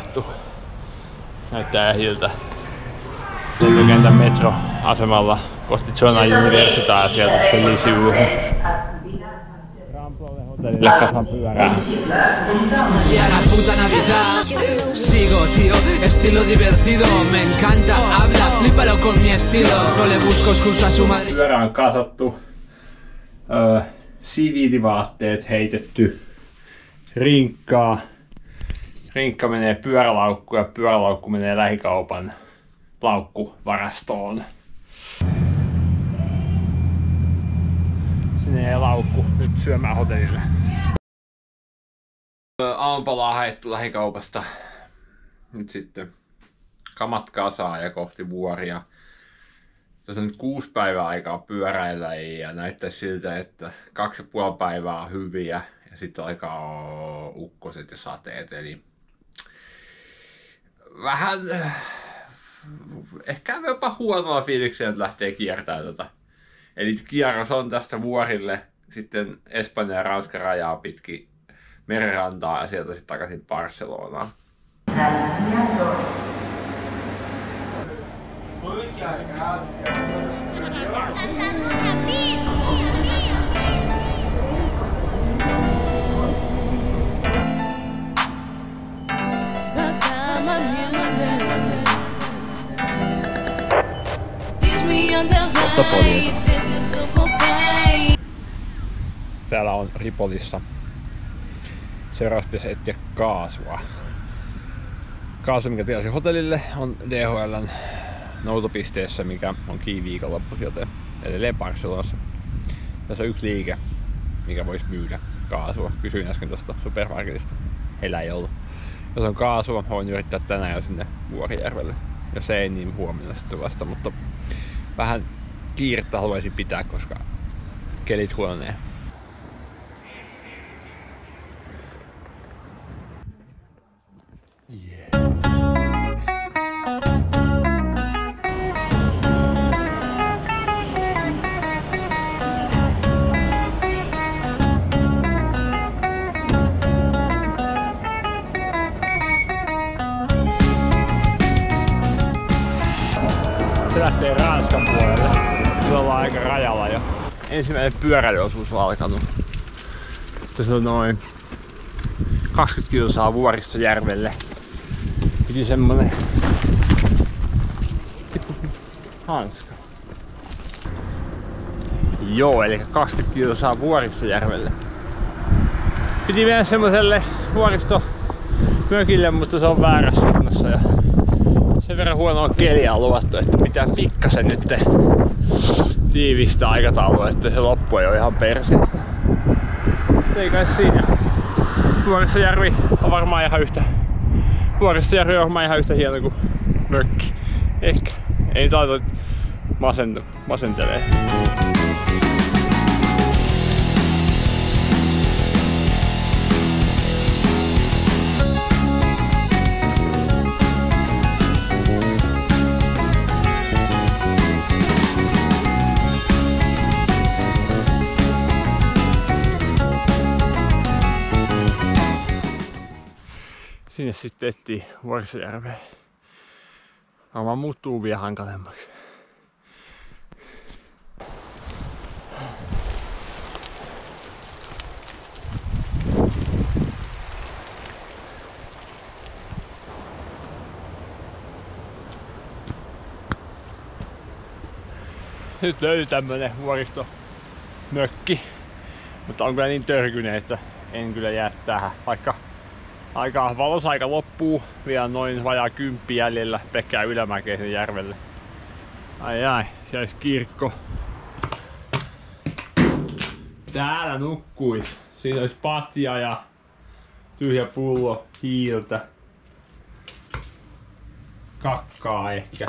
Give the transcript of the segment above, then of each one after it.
haettu. Näyttää ähdiltä. Lentokentän metroasemalla kohti Zona Universitaa ja sieltä sitten Lisiuuhun. Ramplalle hotellille kasan pyörää. Sigo, tío, estilo divertido, me encanta, habla, flipalo con mi estilo, no le busco excusa su madre. Pyörä on kasattu, siviilivaatteet heitetty, rinkka menee pyörälaukkuun ja pyörälaukku menee lähikaupan laukkuvarastoon. Sinne ei laukku nyt syömään hotellille. Aamupalaa haettu lähikaupasta. Nyt sitten kamat kasaan ja kohti vuoria. Tässä on nyt 6 päivää aikaa pyöräillä ja näyttää siltä, että 2,5 päivää on hyviä ja sitten alkaa ukkoset ja sateet. Eli vähän ehkä jopa huonoa fiiliksiä, että lähtee kiertämään tätä. Eli kierros on tästä vuorille, sitten Espanjan ja Ranskan rajaa pitkin merenrantaa ja sieltä sitten takaisin Barcelonaan. Täällä on Ripolissa. Seuraavaksi pitäisi etsiä kaasua. Kaasu, mikä tilasin hotellille, on DHL:n noutopisteessä, mikä on kiinni viikonloppuisin, joten edelleen Barcelonassa. Tässä on yksi liike, mikä voisi myydä kaasua. Kysyin äsken tuosta supermarketista. Heillä ei ollut. Jos on kaasua, voin yrittää tänään jo sinne Vuorijärvelle. Jos ei, niin huomenna sitten vasta, mutta vähän kiirettä haluaisin pitää, koska kelit huononee. Se lähtee Ranskan puolelle. Nyt ollaan aika rajalla jo. Ensimmäinen pyöräilyosuus on alkanut. Tässä on noin 20 kilsaa Vuoristojärvelle. Piti semmonen hanska. Joo, eli 20 kilsaa Vuoristojärvelle. Piti mennä semmoselle vuoristomökille, mutta se on väärässä suunnassa. Ja sen verran huonoa keliä on luvattu, että pitää pikkasen nyt tiivistää aikataulua, että se loppu ei ole ihan perseestä. Ei kai siinä. Vuoristojärvi on varmaan ihan yhtä. Vuoristojärvi on varmaan ihan yhtä hieno kuin mökki. Ehkä. Ei saata masentelee. Sinne sitten ettiin Vuoristojärveen. Varmaan muuttuu vielä hankalemmaksi. Nyt löytyi tämmönen vuoristomökki, mutta on kyllä niin törkyinen, että en kyllä jää tähän. Vaikka valosaika loppuu, vielä noin vajaa 10 jäljellä pelkkää ylämäkeä sen järvelle. Ai, siellä olisi kirkko. Täällä nukkuis. Siinä olisi patja ja tyhjä pullo hiiltä. Kakkaa ehkä.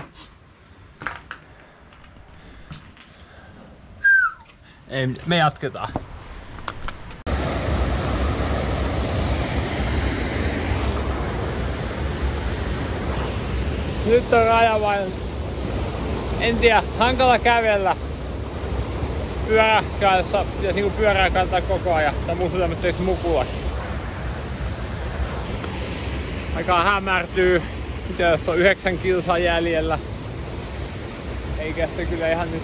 Ei, me jatketaan. Nyt on rajavainen. En tiedä, hankala kävellä. Pyörä kanssa, pitäisi niinku pyörää kantaa koko ajan. Tai muussa tämmöisessä mukulas. Aika hämärtyy. Mitä jos on 9 kilsaa jäljellä. Eikä se kyllä ihan nyt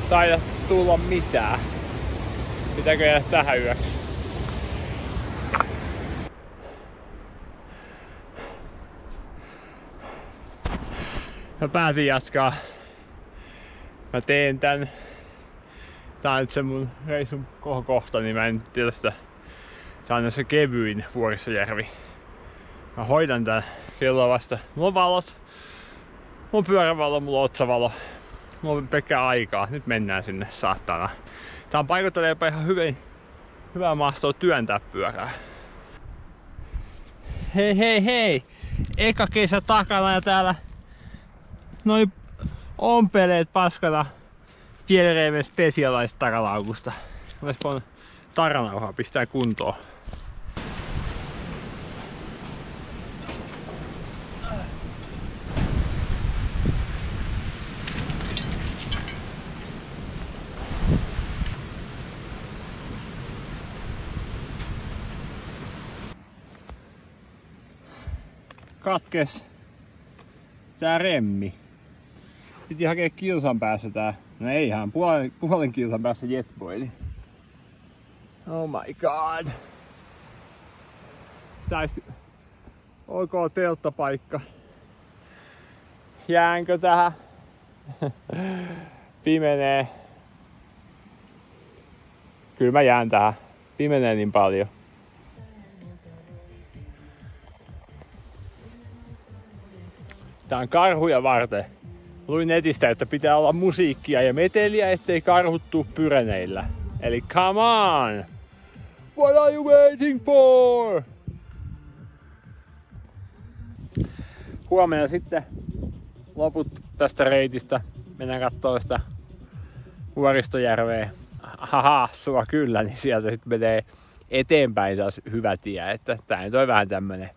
taida tulla mitään. Pitääkö jäädä tähän yöksi? Mä päätin jatkaa. Mä teen tän. Tää on nyt se mun reisun kohokohta, niin mä en tiedä sitä. Tää on se kevyin Vuorisojärvi. Mä hoidan tän kelloa vasta. Mulla on valot. Mulla on pyörävalo, mulla on otsavalo. Mulla on pelkkää aikaa. Nyt mennään sinne saatana. Tää on paikoittelee ihan hyvää maastoa työntää pyörää. Hei hei hei! Eka kesä takana ja täällä noin ompeleet paskana Fjällräven Specialized takalaukusta. Olispa taranauhaa pistää kuntoon. Katkes tää remmi. Piti hakea kilsan päässä tää. No ei ihan, puolen kilsan päässä jetboili. Oh my god. Täistä ok telttapaikka. Jäänkö tähän? Pimenee. Kyllä mä jään tähän. Pimenee niin paljon. Tää on karhuja varten. Luin netistä, että pitää olla musiikkia ja meteliä, ettei karhut tuu pyreneillä. Eli come on! What are you waiting for? Huomenna sitten loput tästä reitistä. Mennään kattoo sitä Vuoristojärveä. Haha, sua kyllä, niin sieltä sitten menee eteenpäin taas hyvä tie. Että tää nyt on vähän tämmönen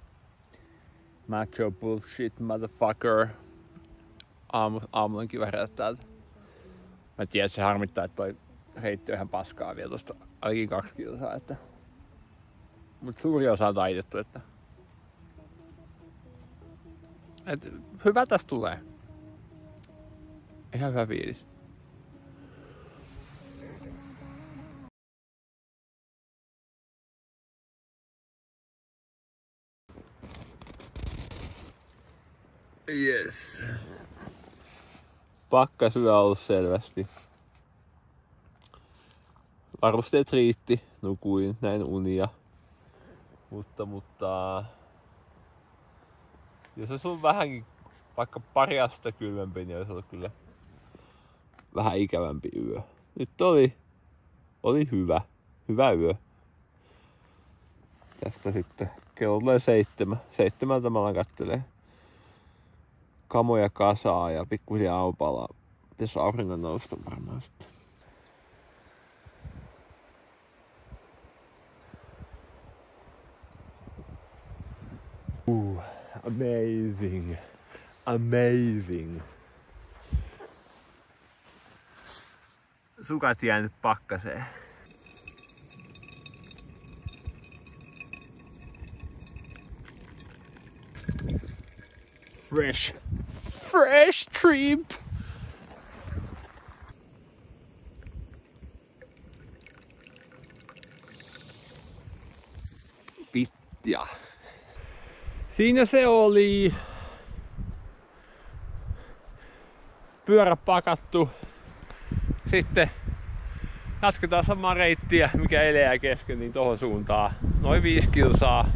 macho bullshit motherfucker. Aamulla on kiva herätä täältä. Mä tiedän, että se harmittaa, että toi reitti on ihan paskaa vielä tosta ainakin 2 kilsaa. Että mut suuri osa on taitettu, että hyvä tästä tulee. Ihan hyvä fiilis. Yes. Pakkasyö on ollut selvästi. Varusteet riitti, nukuin, näin unia. Mutta jos olisi ollut vähänkin vaikka pari astetta kylmempi, niin olisi ollut kyllä vähän ikävämpi yö. Nyt oli hyvä yö. Tästä sitten kello tulee 7. 7 mä alan kattelee kamoja kasaa ja pikkuisia aupalaa. Pitäis auringon nousta varmaan sitten. Amazing. Amazing. Sukat jäänyt pakkaseen. Fresh trip. Pittia. Siinä se oli. Pyörä pakattu. Sitten jatketaan samaa reittiä, mikä eleää kesken, niin tohon suuntaan. Noin 5 kilsaa.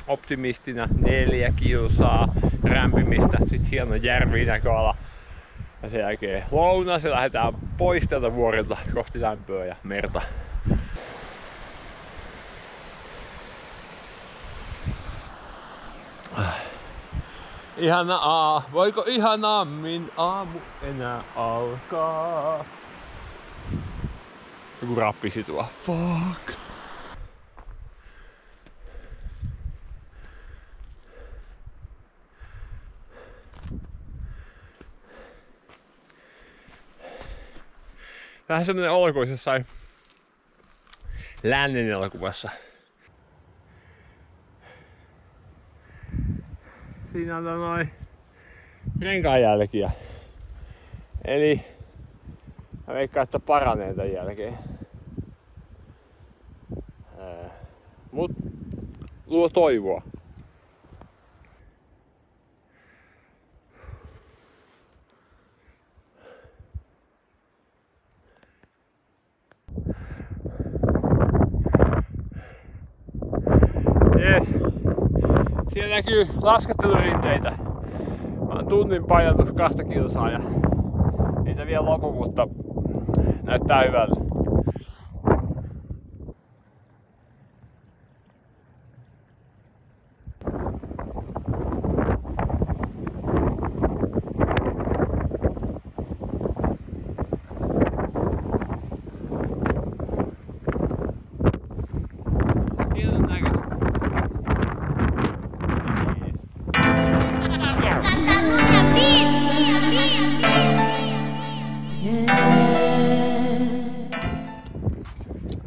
Optimistina 4 kilsaa rämpimistä. Sitten hieno järvi näköala. Ja sen jälkeen lounas ja lähdetään pois tältä vuorilta kohti lämpöä ja merta. Ihanaa, voiko ihanammin aamu enää alkaa? Joku rappisi tuo. Fuck. Vähän semmonen olo kuin jossain lännen elokuvassa. Siinä on noin renkaanjälkiä. Eli mä veikkaan, että paranee tän jälkeen. Mut luo toivoa. Jees. Siellä näkyy laskettelurinteitä. Mä oon tunnin painanut 2 kilsaa ja niitä vielä lopu, mutta näyttää hyvältä.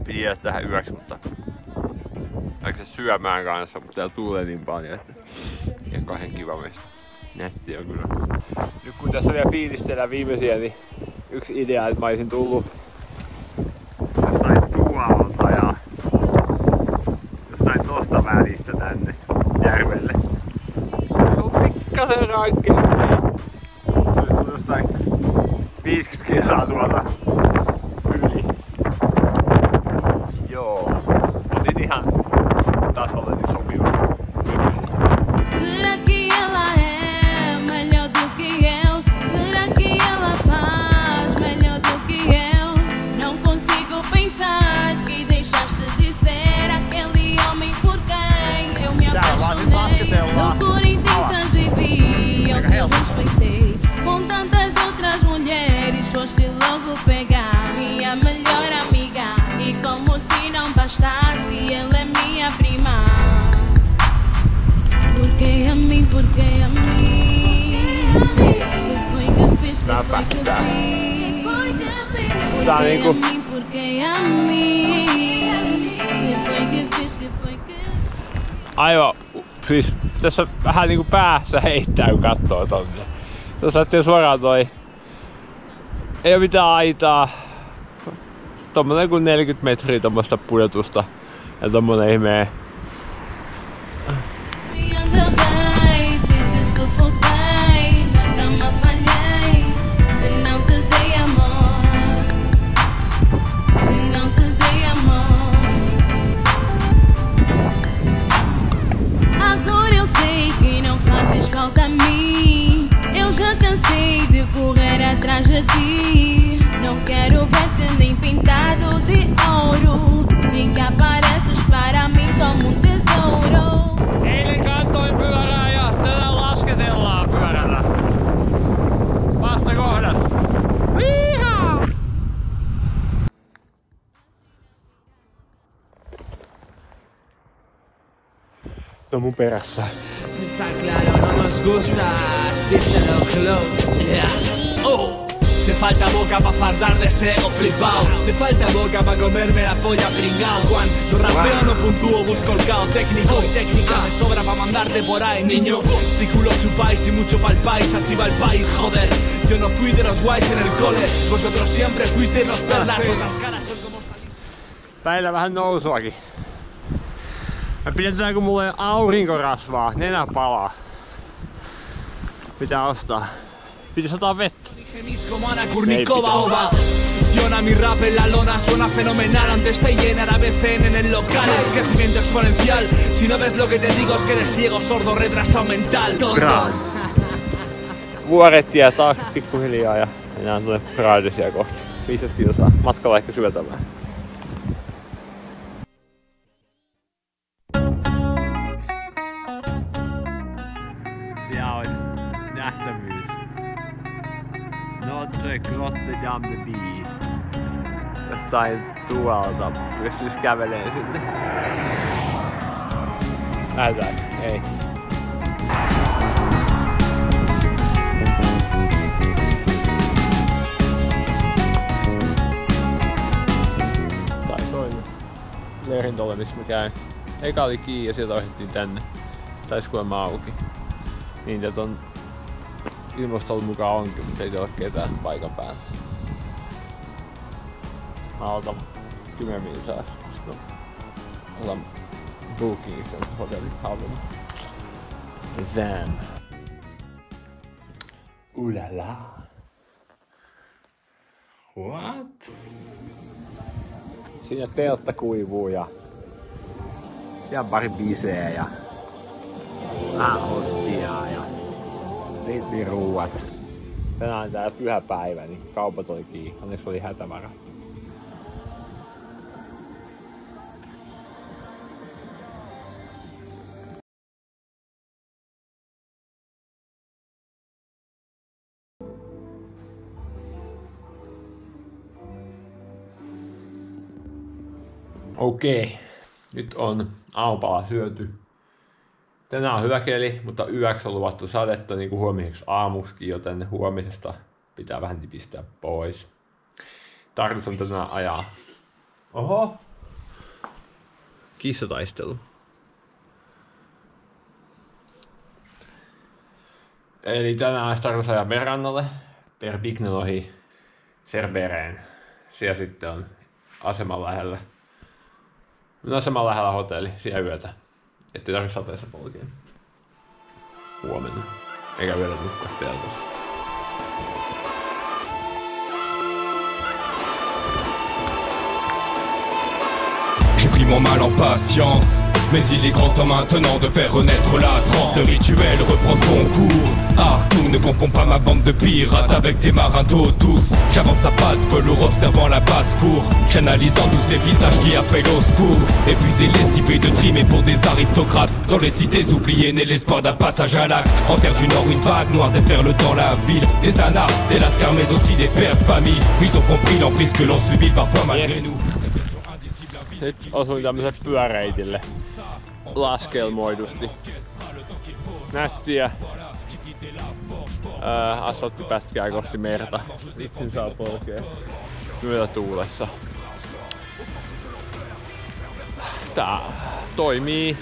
Piti jäädä tähän yöksi, mutta pääsin syömään kanssa, mutta täällä tuulee niin paljon, että ja 2 kiva meistä. Nätti on kyllä. Nyt kun tässä vielä fiilistellään viimeisiä, niin yksi idea, että mä olisin tullut jostain tuolta ja jostain tosta välistä tänne järvelle. Se on pikkasen rankkeasti. Se on jostain 50 kilsaa tuolta yli. Joo, otin ihan tasolle niin sopiva. Será que ela é melhor do que eu? Será que ela faz melhor do que eu? Não consigo pensar que deixaste de ser aquele homem por quem eu me apaixonei. Loucura intensas vivi, eu te respeitei. Com tantas outras mulheres foste logo pegar minha melhor amiga. E como se não bastasse, ela é minha prima. Porque a mim, porque a mim? Que foi que fiz, que foi que fiz? Porque a mim, porque a mim? Que foi que fiz, que foi que fiz? Aivan, siis tässä vähän niinku päässä heittää kun kattoo tonne. Tuossa näyttää suoraan toi. Ei oo mitään aitaa. Tommonen kuin 40 metriä tommosta pudotusta. Ja tommonen ihmee. Cansei de correr atrás de ti. Não quero ver-te nem pintado de ouro, nem que apareças para mim como um tesouro. Eilen kattoin pyörää ja tänään lasketellaan pyörällä. Vastakohdat. Viihaa! No mun perässä. Está claro, no nos gustas, díselo Claude. Yeah. Oh. Te falta boca pa' fardar de sego flipao. Te falta boca pa' comerme la polla pringao. Cuando rapeo no puntúo, busco el cao técnico y técnica me sobra pa' mandarte por ahí, niño. Si culo chupáis y mucho palpáis, así va el país, joder. Yo no fui de los guays en el cole, vosotros siempre fuisteis los perlas. Vuestras caras son como Päivä vähän nousuakin. Mä pidetään kun mulla ei aurinkorasvaa, nenä palaa. Pitää ostaa. Pitäis ottaa vettä. Como Ana Kurnikova ova. Funciona mi rap en la lona, suena fenomenal. Antes te llenar a BCN en el local. Es crecimiento exponencial. Si no ves lo que te digo es que eres ciego, sordo, retrasado mental. Tonto. Vuoret jää taakse pikkuhiljaa ja mennään tuonne Pradesia kohti. 15 kilsaa. Matkalla ehkä syötämään. Siellä on nähtävyys. Notre Grotte Dame de Vie. Jostain tuolta pystyis kävelee sinne. Näytään, ei. Tai toinen leirintolle missä mä käyn. Eka oli kiinni ja sieltä ohjattiin tänne. Taisi kuulemma auki. Niin ton ilmaston mukaan onkin, mutta ei ole ketään paikan päällä. Mä otan 10 minsaa. Otan bookingista hotellihalvuna. Zan. Ulala. What? Siinä teltta kuivuu ja ihan pari biseä ja hostiaa ja ruuat. Tänään on tää pyhäpäivä, niin kaupat oli kiinni. Onneksi oli hätävara. Okei, nyt on aamupala syöty. Tänään on hyvä keli, mutta yöksi on luvattu sadetta niin kuin huomiseksi aamuksikin, joten huomisesta pitää vähän nipistää pois. Tarkoitus on tänään ajaa. Oho! Kissataistelu. Eli tänään olisi tarkoitus ajaa Verannalle, Perpignan ohi Cerbereen. Siellä sitten on aseman lähellä. No aseman lähellä hotelli, siellä yötä. Ettei tarvitse sateessa polkea. Huomenna. Eikä vielä nukkua teltassa. J'ai pris mon mal en patience, mais il est grand temps maintenant de faire renaître la transe. Le rituel reprend son cours. Arthur ne confond pas ma bande de pirates avec des marins d'eau douce. J'avance à pas de velours observant la basse-cour, j'analysant tous ces visages qui appellent au secours. Épuisé, lessivé de trimer pour des aristocrates. Dans les cités oubliées naît l'espoir d'un passage à l'acte. En terre du Nord, une vague noire déferle dans la ville. Des anards, des lascars, mais aussi des pères de famille. Ils ont compris l'emprise que l'on subit parfois malgré nous. Nyt osuin tämmöiselle pyöreitille laskelmoidusti. Nättiä asfalttipätkää kohti merta. Itsin saa polkea myötätuulessa. Tää toimii.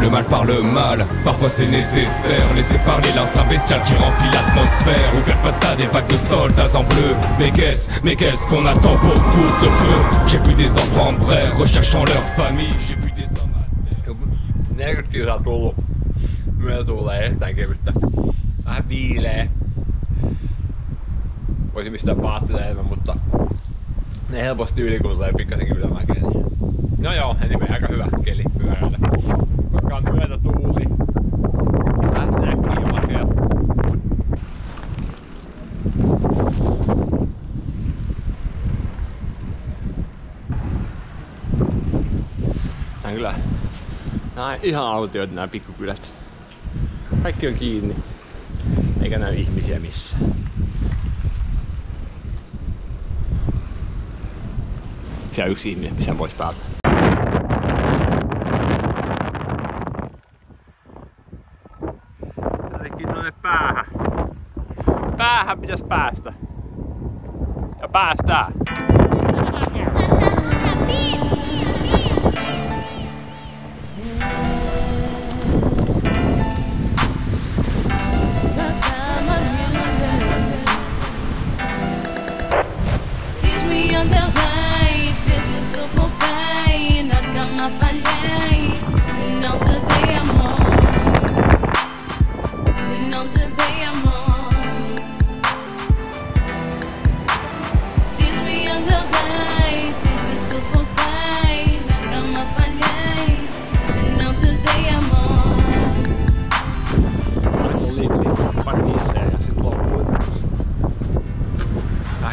Le mal par le mal, parfois c'est nécessaire. Laisser parler l'instinct bestial qui remplit l'atmosphère. Ou faire face à des vagues de soldats en bleu. Mais qu'est-ce qu'on attend pour foutre le feu? J'ai vu des enfants brers recherchant leur famille. J'ai vu des hommes à terre. 40 kilsaa tullut myötätuuleen erittäin kevyttä. Vähän viilee. Voisi mistään vaatteita enemmän, mutta ne helposti ylikultaa pikkasenkin ylämäkeen. No joo, anyway, aika hyvä keli pyöräillä. Koska on myötätuuli. Vähän snäkkiä makea. Nää kyllä. Nää on ihan autioita nää pikkukylät. Kaikki on kiinni. Eikä näy ihmisiä missään. Siellä yksi ihminen pissää pois päältä. Jotenkin tuonne päähän. Päähän pitäisi päästä. Ja päästään.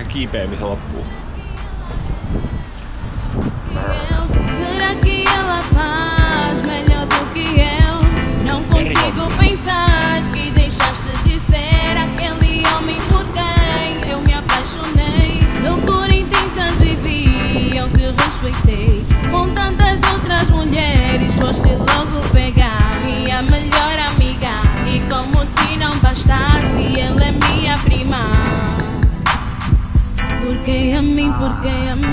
Kiipeämisen loppuu. Será que ela faz melhor do que eu? Não consigo pensar que deixaste de ser aquele homem por quem eu me apaixonei. Loucura intensas vivi, eu te respeitei. Com tantas outras mulheres foste logo pegar minha melhor amiga. E como se não bastasse Porque a mim, porque a mim.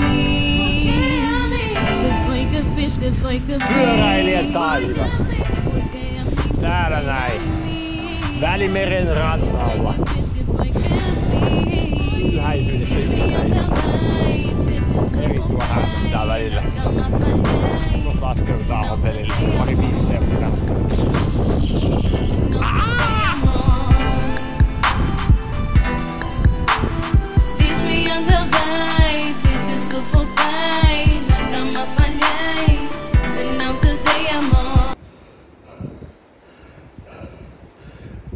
Que fiz, que foi que fiz. Pyöräilijät taivas. Täällä näin. Välimeren rannalla. Läheisyydessä yksinäistä. Eri tuo hämmentää välillä. Tuossa laskeudutaan hotellille. Pari bissejä mukana.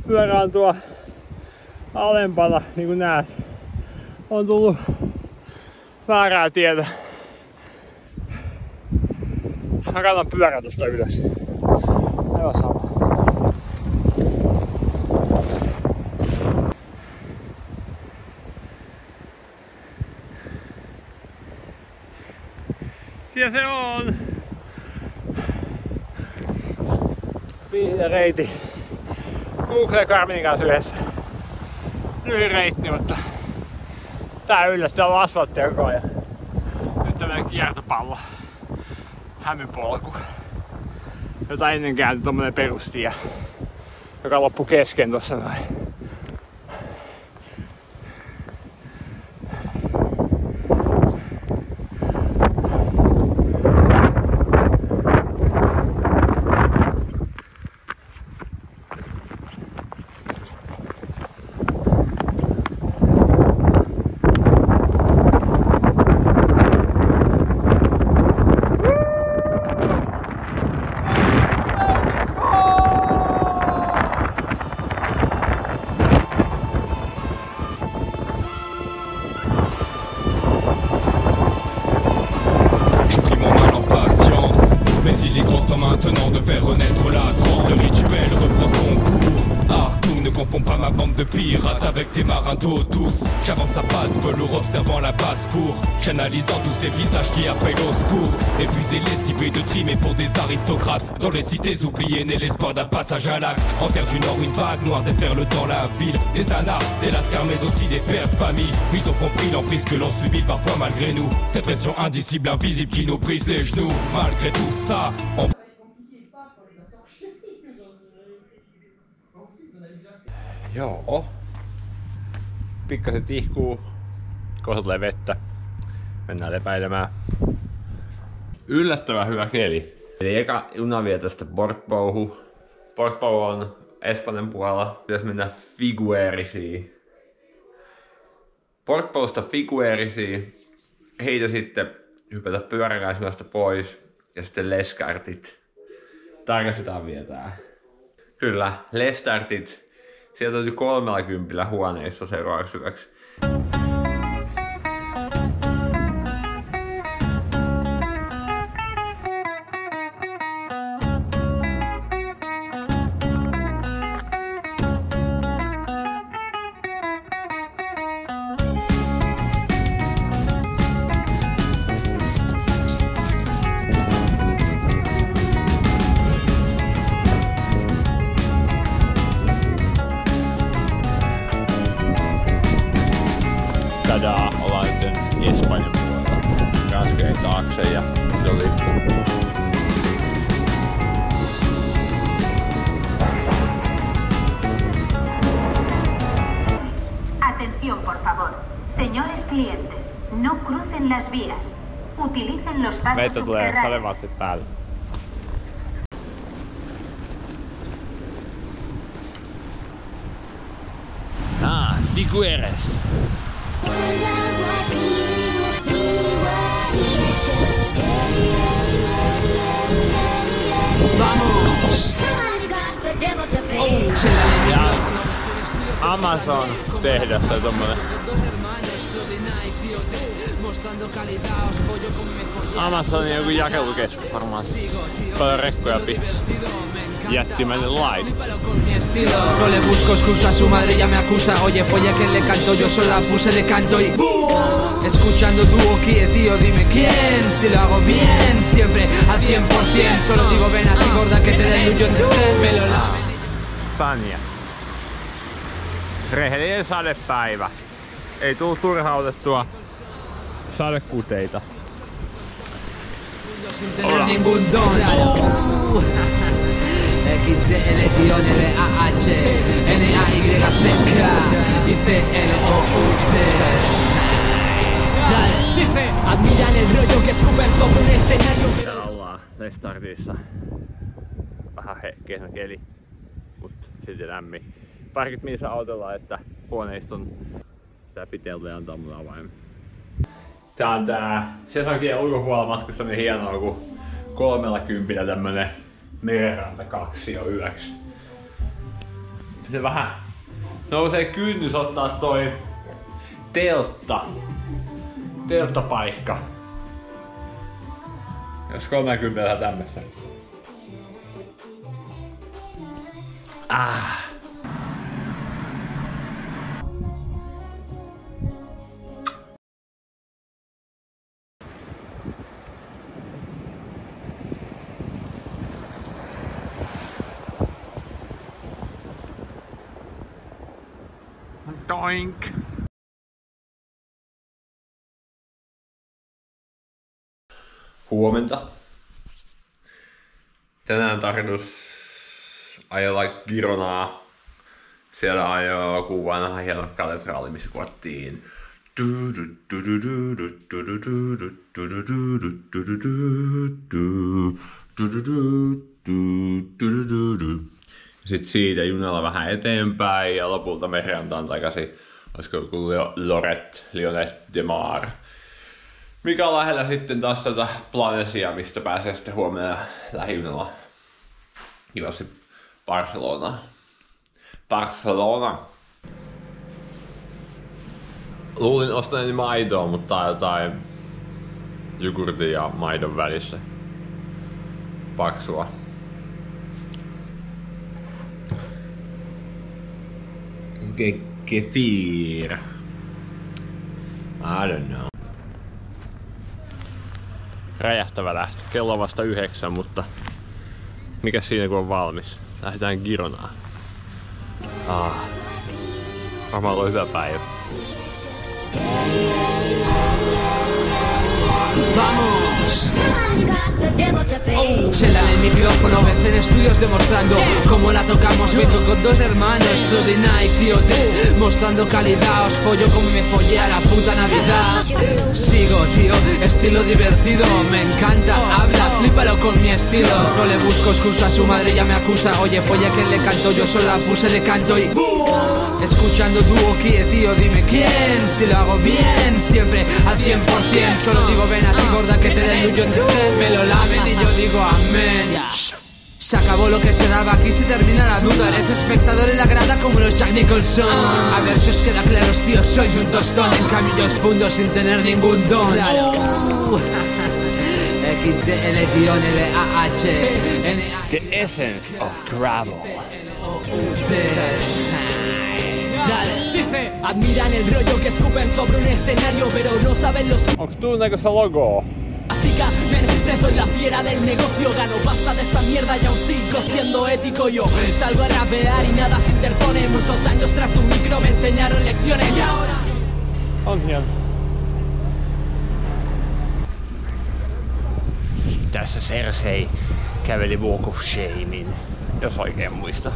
Pyörä on tuo alempana, niin kuin näet. On tullut väärää tietä. Mä kannan pyörän tosta ylös. Aivan sama. Siellä se on! Vihreä reiti. Google ja Garminin kanssa yhdessä. Lyhin reitti, mutta tää yllättää on asfalttia koko ajan. Nyt tämmönen kiertopallo. Hämypolku. Jota ennen kääntyi tommonen perustie, joka loppui kesken tossa noin. Maintenant de faire renaître la transe, le rituel reprend son cours. Arthur, ne confonds pas ma bande de pirates avec tes marins d'eau douce. J'avance à pas de velours observant la basse-cour, j'analysant tous ces visages qui appellent au secours. Épuisés, lessivés de trimés pour des aristocrates. Dans les cités oubliées naît l'espoir d'un passage à l'acte. En terre du Nord, une vague noire déferle dans la ville. Des anards, des lascars mais aussi des pères de famille. Ils ont compris l'emprise que l'on subit parfois malgré nous. Cette pression indicible, invisible qui nous brise les genoux. Malgré tout ça, on... Joo. Pikkasen tihkuu. Kohta tulee vettä. Mennään lepäilemään. Yllättävän hyvä keli. Eli eka juna vie tästä Portbouhun. Portbou on Espanjan puolella. Pitäis mennä Figuerisiin. Portbousta Figuerisiin. Heitä sitten hypätä pyöräkäismästä pois. Ja sitten Lescartit. Tarkastetaan vielä tää. Kyllä, Lescartit. Sieltä löytyi 30 huoneissa seuraavaksi hyväksi. Tadaa, ollaan nyt Espanjan puolella. Ranskein taakse ja se on lippu. Atención, por favor. Señores clientes, no crucen las vías. Utilicen los pasos Meitä tulee subterráneos. salevaatteet päälle. Figueres. Vamos! Ja Amazon tehdas on tommonen. Amazonin joku jakelukeskus varmaan. Paljon rekkoja pihassa. Jättimäinen live. No le busco excusa, su madre ya me acusa. Oye, folla que le canto, yo solo la puse, le canto y ¡boom! Escuchando tu boquilla, tío, dime quién. Si lo hago bien, siempre al 100%. Solo digo ven aquí, gorda, que te den luz donde estén. Me lo laven. Spanja. Rehellinen sadepäivä. Ei tullut turhautettua. sadekuteita. Sin tener ningún don. XLLAH NAYCK y CLOUT. Dice, admiran el rollo que escupen sobre un escenario. Täällä ollaan Restartissa. Vähän kehno keli, mut silti lämmin. Parkit missä autolla, että huoneiston tää piteltä antaa mun avaimen. Tää on tää Cesarkien ulkopuolella matkustaminen hienoa, kun 30 tämmönen merenranta 2 jo yöksi. Se vähän nousee kynnys ottaa toi telttapaikka. Jos 30 tämmöstä. Doink! Huomenta. Tänään tarkoitus ajella Gironaa. Siellä ajoi joku vanha hieno katedraali, missä kuvattiin. Sitten siitä junalla vähän eteenpäin ja lopulta merenrantaan takaisin. Olisiko joku Lorette de Mar. Mikä on lähellä sitten taas tätä Planesia, mistä pääsee sitten huomenna lähijunalla juoksi Barcelona. Luulin ostaneeni maitoa, mutta tää on jotain jogurtin ja maidon välissä. Paksua. Kefir. I don't know. Räjähtävä lähtö. Kello on vasta 9, mutta mikä siinä kun on valmis? Lähdetään Gironaan. Varmaan on hyvä päivä. Vamos. Chela en el micrófono, vence en estudios demostrando cómo la tocamos. Vengo con dos hermanos, Claude y Nike, tío T, mostrando calidad. Os follo como me follé a la puta Navidad. Sigo, tío, estilo divertido, me encanta. Habla, flípalo con mi estilo. No le busco excusa, a su madre ya me acusa. Oye, folla que le canto, yo solo la puse de canto y escuchando dúo que, tío, dime quién. Si lo hago bien, siempre al 100%. Solo digo ven a ti gorda que te den luyo en descent. Me lo lamen y yo digo amén. Se acabó lo que se daba, aquí se termina la duda. Eres espectador en la grada como los Jack Nicholson. A ver si os queda claro, tío, sois un tostón. En cambio yo os fundo sin tener ningún don. XLLAH. The essence of gravel. Dice, admiran el rollo que escupen sobre un escenario, pero no saben los... Onks tunnäköistä logoa? Así que, mente, soy la fiera del negocio. Gano pasta de esta mierda y aún sigo siendo ético. Yo salgo a rapear y nada se interpone. Muchos años tras tu micro me enseñaron lecciones y ahora... On hieno. Tässä Cersei käveli Walk of Shamein, jos oikein muista.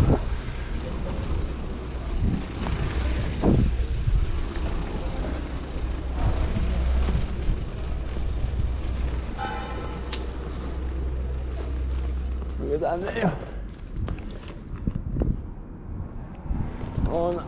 Tänne jo on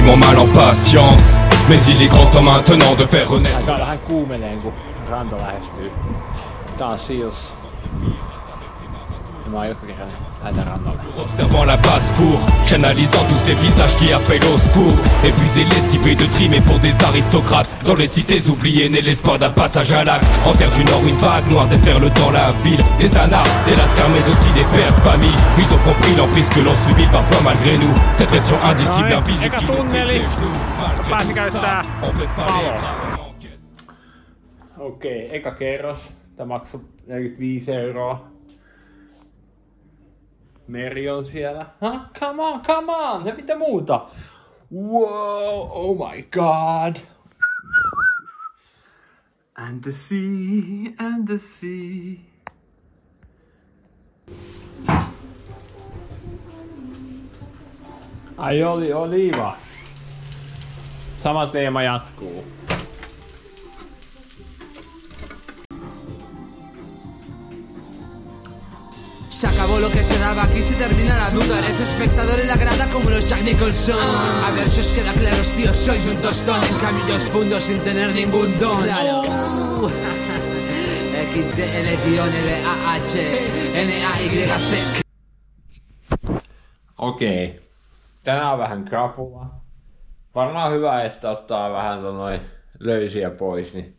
Mon mal en patience, mais il est grand temps maintenant de faire renaître. Tää vähän kuumenee kun ranta lähestyy. Tää on Seals Ja mä oon just kerran lähdetään rannalle. Observant la basse-cour, j'analysant tous ces visages qui appellent au secours. Épuisés, lessivés de trimer pour des aristocrates. Dans les cités oubliées, né l'espoir d'un passage à l'acte. En terre du Nord, une vague noire déferle dans la ville. Des anarches, des lascars, mais aussi des pères de famille. Ils ont compris l'emprise que l'on subit parfois malgré nous. Cette pression indicible, invisible qui nous brise les genoux. Malgré tout ça, on baisse pas les bras. Okei, eka kerros. Tää maksoi 45 €. Meri on siellä. Huh? Come on! Ja mitä muuta? Wow, oh my god! And the sea. Ai oli oliva. Sama teema jatkuu. Se acabó lo que se daba, aquí se termina la duda. Eres espectador en la grada como los Jack Nicholson. A ver si os queda claro, tío, sois un tostón. En cambio yo os fundo sin tener ningún don. XLLAH-NAYC. Okei. Tänään on vähän krapula. Varmaan hyvä, että ottaa vähän noin löysiä pois, niin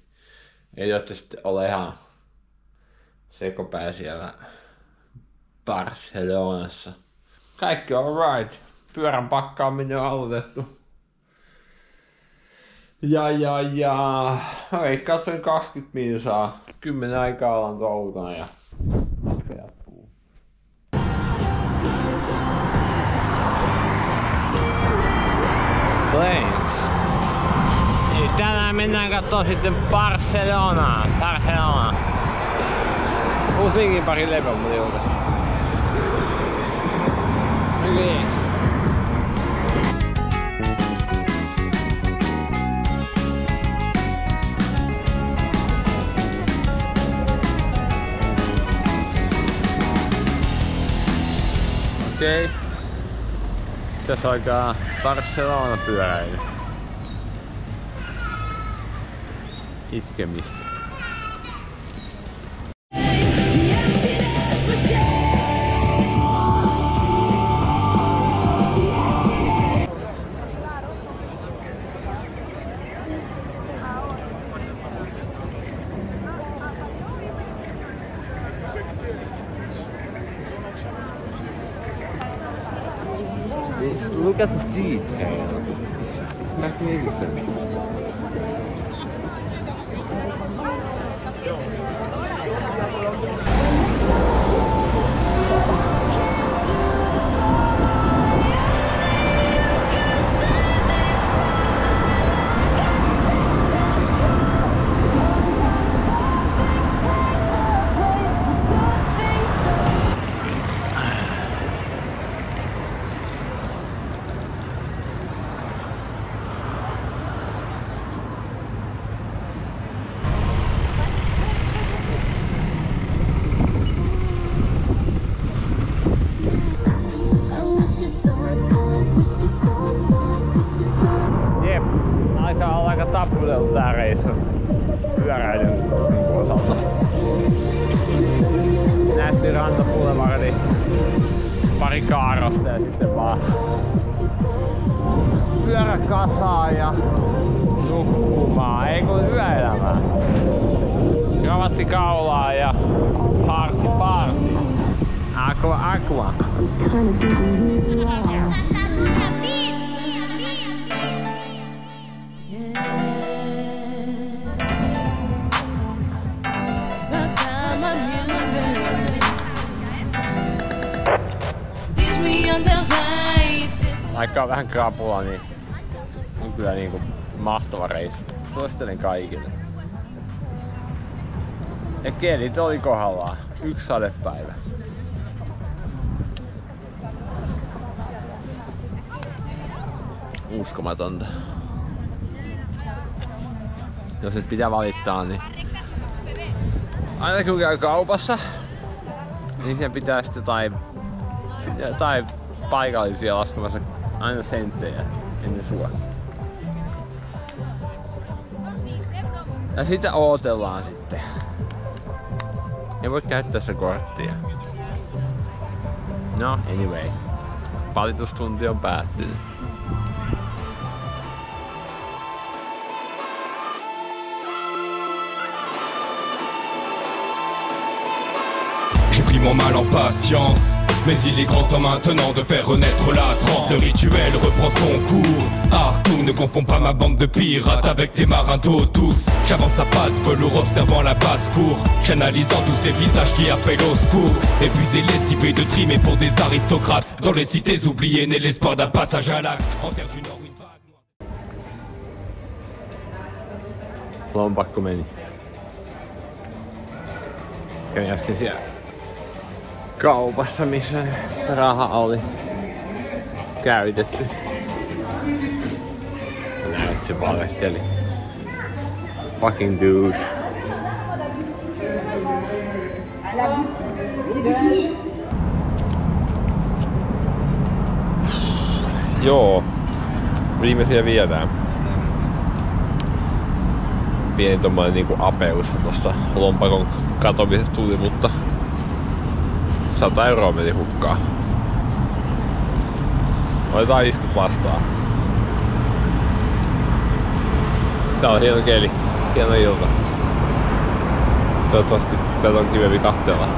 ei jotta sitten ole ihan sekopää siellä Barcelonassa. Kaikki on alright. Pyörän pakkaaminen on aloitettu. Ja. Ei katsoin 20 minsaa. 10 aikaa ollaan touhutana ja matka jatkuu. Planes. Eli tänään mennään kattoo sitten Barcelona. Usingin pari levä mun julkaistu. Okei. Okei. Tässä alkaa Barcelona pyöräily. Itkemistä. Look at the detail. It's magnificent. Tapputeltu tää reissu pyöräilyn osalta. Nähtiin Rantapulevardi, pari kaarosta ja sitten vaan pyörä kasaan ja nukkumaan. Ei kun yöelämää. Kravatti kaulaan ja party. Aqua. Vaikka on vähän krapula, niin on kyllä niinku mahtava reissu. Suosittelen kaikille. Ja kelit oli kohdallaan. 1 sadepäivä. Uskomatonta. Jos nyt pitää valittaa, niin aina kun käy kaupassa, niin siihen pitää sitten jotain paikallisia laskemassa aina senttejä ennen sua. Ja sitä odotellaan sitten. Ei voi käyttää sitä korttia. No, anyway. Valitustunti on päättynyt. J'ai pris mon mal en patience, mais il est grand temps maintenant de faire renaître la transe. Le rituel reprend son cours. Arcou, ne confonds pas ma bande de pirates avec tes marins d'eau douce. J'avance à pas de velours observant la basse-cour, j'analysant tous ces visages qui appellent au secours. Épuisés, lessivés de trimés pour des aristocrates. Dans les cités oubliées naît l'espoir d'un passage à l'acte. En terre du Nord, une vague noire. Lompakko meni. Kävin äsken siellä kaupassa, missä raha oli käytetty. Näet, se valehteli. Fucking douche. Joo, viimeisiä viedään. Pieni tommonen niinku apeus tosta lompakon katomisesta tuli, mutta 100 € meni hukkaan. Otetaan iskut vastaan. Tää on hieno keli, hieno ilta. Toivottavasti tätä on kivempi katsella.